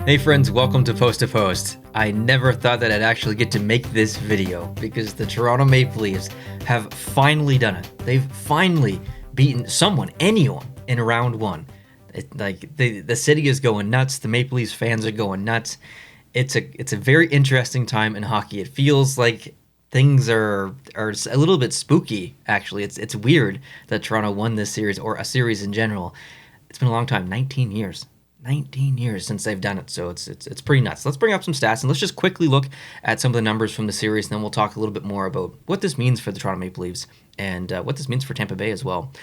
Hey friends, welcome to Post to Post. I never thought that I'd actually get to make this video because the Toronto Maple Leafs have finally done it. They've finally beaten someone, anyone, in round one. The city is going nuts. The Maple Leafs fans are going nuts. It's a very interesting time in hockey. It feels like things are a little bit spooky. Actually, it's weird that Toronto won this series or a series in general. It's been a long time, 19 years. 19 years since they've done it, so it's pretty nuts. Let's bring up some stats and let's just quickly look at some of the numbers from the series, and then we'll talk a little bit more about what this means for the Toronto Maple Leafs and what this means for Tampa Bay as well.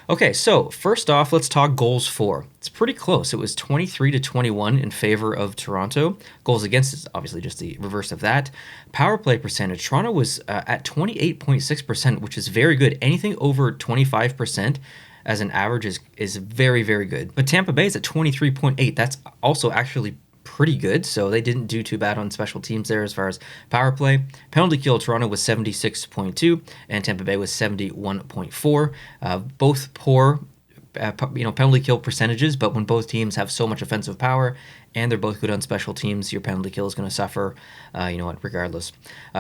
Okay, so first off, let's talk goals for. It's pretty close. It was 23-21 in favor of Toronto. Goals against is obviously just the reverse of that. Power play percentage, Toronto was at 28.6%, which is very good. Anything over 25% as an average is very, very good. But Tampa Bay is at 23.8. That's also actually pretty good, so they didn't do too bad on special teams there as far as power play. Penalty kill, Toronto was 76.2, and Tampa Bay was 71.4. Both poor penalty kill percentages, but when both teams have so much offensive power and they're both good on special teams, your penalty kill is going to suffer, regardless.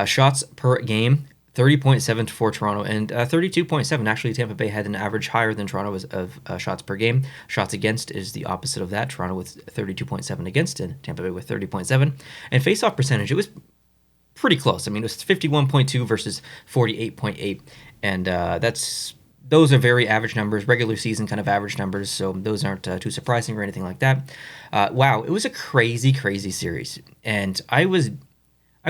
Shots per game, 30.7 for Toronto and 32.7. Actually, Tampa Bay had an average higher than Toronto of shots per game. Shots against is the opposite of that. Toronto with 32.7 against and Tampa Bay with 30.7. And face-off percentage, it was pretty close. I mean, it was 51.2 versus 48.8. And those are very average numbers, regular season kind of average numbers, so those aren't too surprising or anything like that. Wow, it was a crazy, crazy series. And I would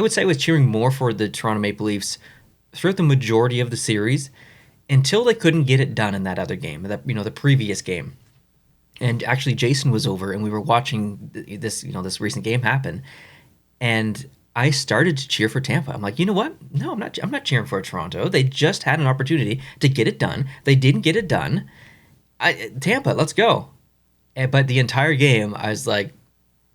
say I was cheering more for the Toronto Maple Leafs throughout the majority of the series until they couldn't get it done in that other game, the previous game. And actually Jason was over and we were watching this recent game happen, and I started to cheer for Tampa. I'm like, you know what? No, I'm not cheering for Toronto. They just had an opportunity to get it done. They didn't get it done. Tampa, let's go. But the entire game, I was like,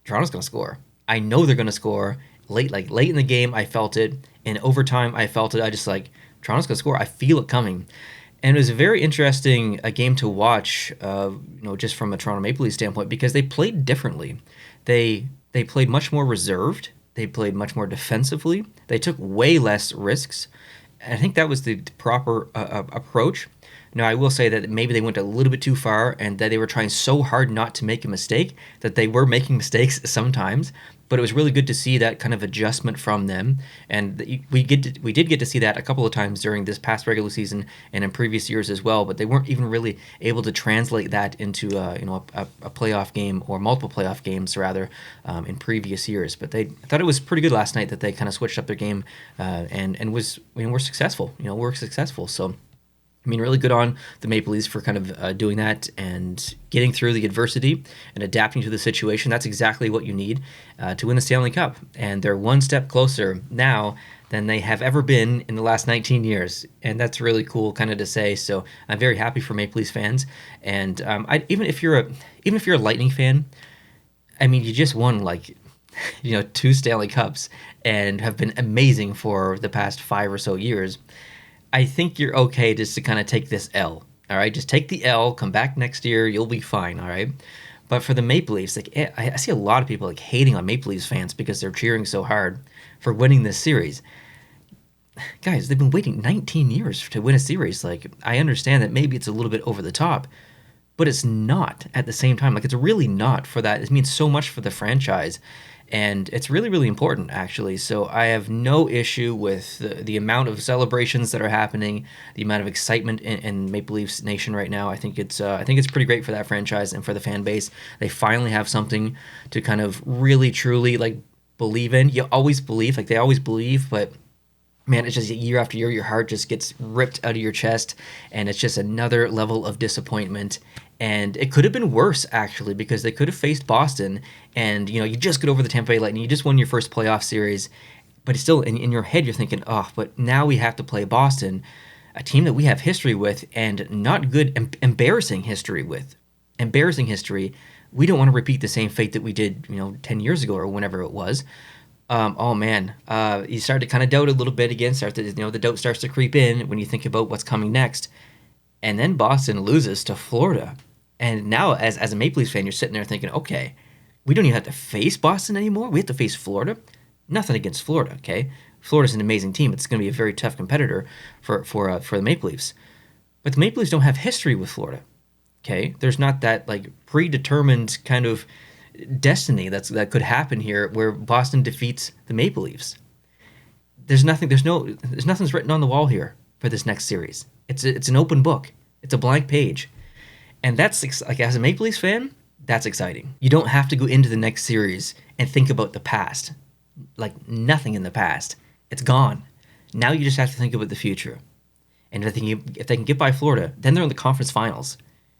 Toronto's going to score. I know they're going to score. Late in the game, I felt it. In overtime, I felt it. I just Toronto's going to score. I feel it coming. And it was a very interesting game to watch, just from a Toronto Maple Leafs standpoint, because they played differently. They played much more reserved. They played much more defensively. They took way less risks. And I think that was the proper approach. Now, I will say that maybe they went a little bit too far and that they were trying so hard not to make a mistake that they were making mistakes sometimes. But it was really good to see that kind of adjustment from them. And we did get to see that a couple of times during this past regular season and in previous years as well. But they weren't even really able to translate that into a playoff game or multiple playoff games, rather, in previous years. But I thought it was pretty good last night that they kind of switched up their game and were successful. We're successful. So, I mean, really good on the Maple Leafs for kind of doing that and getting through the adversity and adapting to the situation. That's exactly what you need to win the Stanley Cup. And they're one step closer now than they have ever been in the last 19 years. And that's really cool kind of to say. So I'm very happy for Maple Leafs fans. And even if you're a Lightning fan, I mean, you just won 2 Stanley Cups and have been amazing for the past 5 or so years. I think you're okay just to kind of take this L, all right? Just take the L, come back next year, you'll be fine, all right? But for the Maple Leafs, I see a lot of people hating on Maple Leafs fans because they're cheering so hard for winning this series. Guys, they've been waiting 19 years to win a series. I understand that maybe it's a little bit over the top, but it's not at the same time. It's really not for that. It means so much for the franchise. And it's really, really important, actually. So I have no issue with the amount of celebrations that are happening, the amount of excitement in Maple Leafs Nation right now. I think it's pretty great for that franchise and for the fan base. They finally have something to kind of really, truly believe in. You always believe, they always believe, but man, it's just year after year, your heart just gets ripped out of your chest, and it's just another level of disappointment. And it could have been worse, actually, because they could have faced Boston, and you just get over the Tampa Bay Lightning, you just won your first playoff series, but it's still in your head you're thinking, oh, but now we have to play Boston, a team that we have history with, and not good, embarrassing history with. Embarrassing history. We don't want to repeat the same fate that we did, 10 years ago or whenever it was. You start to kind of doubt a little bit again. The doubt starts to creep in when you think about what's coming next. And then Boston loses to Florida. And now, as a Maple Leafs fan, you're sitting there thinking, okay, We don't even have to face Boston anymore. We have to face Florida. Nothing against Florida, okay? Florida's an amazing team. It's going to be a very tough competitor for the Maple Leafs. But the Maple Leafs don't have history with Florida, okay? There's not that like predetermined kind of destiny that could happen here where Boston defeats the Maple Leafs. There's nothing's written on the wall here for this next series. It's an open book. It's a blank page. And that's like, as a Maple Leafs fan, that's exciting. You don't have to go into the next series and think about the past. Like nothing in the past. It's gone. Now you just have to think about the future. And if they can get by Florida, then they're in the conference finals.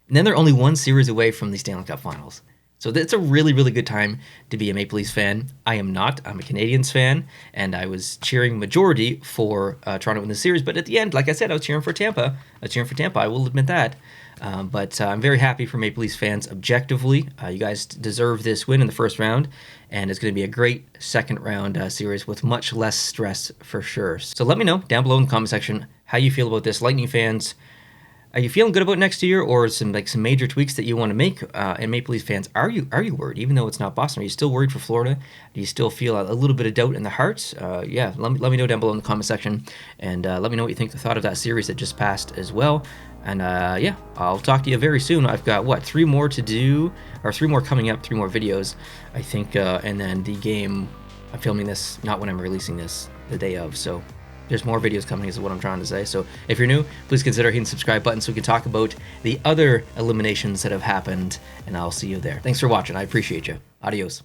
And then they're only one series away from the Stanley Cup finals. So it's a really, really good time to be a Maple Leafs fan. I am not. I'm a Canadiens fan, and I was cheering majority for Toronto in the series. But at the end, like I said, I was cheering for Tampa. I will admit that. But I'm very happy for Maple Leafs fans objectively. You guys deserve this win in the first round, and it's going to be a great second round series with much less stress for sure. So let me know down below in the comment section how you feel about this. Lightning fans, are you feeling good about next year, or some major tweaks that you want to make? And Maple Leafs fans, are you worried? Even though it's not Boston, are you still worried for Florida? Do you still feel a little bit of doubt in the heart? Yeah, let me know down below in the comment section, and let me know what you thought of that series that just passed as well. And yeah, I'll talk to you very soon. I've got 3 more to do, or 3 more coming up, 3 more videos, I think, and then the game. I'm filming this not when I'm releasing this, the day of, so there's more videos coming is what I'm trying to say. So if you're new, please consider hitting the subscribe button so we can talk about the other eliminations that have happened, and I'll see you there. Thanks for watching. I appreciate you. Adios.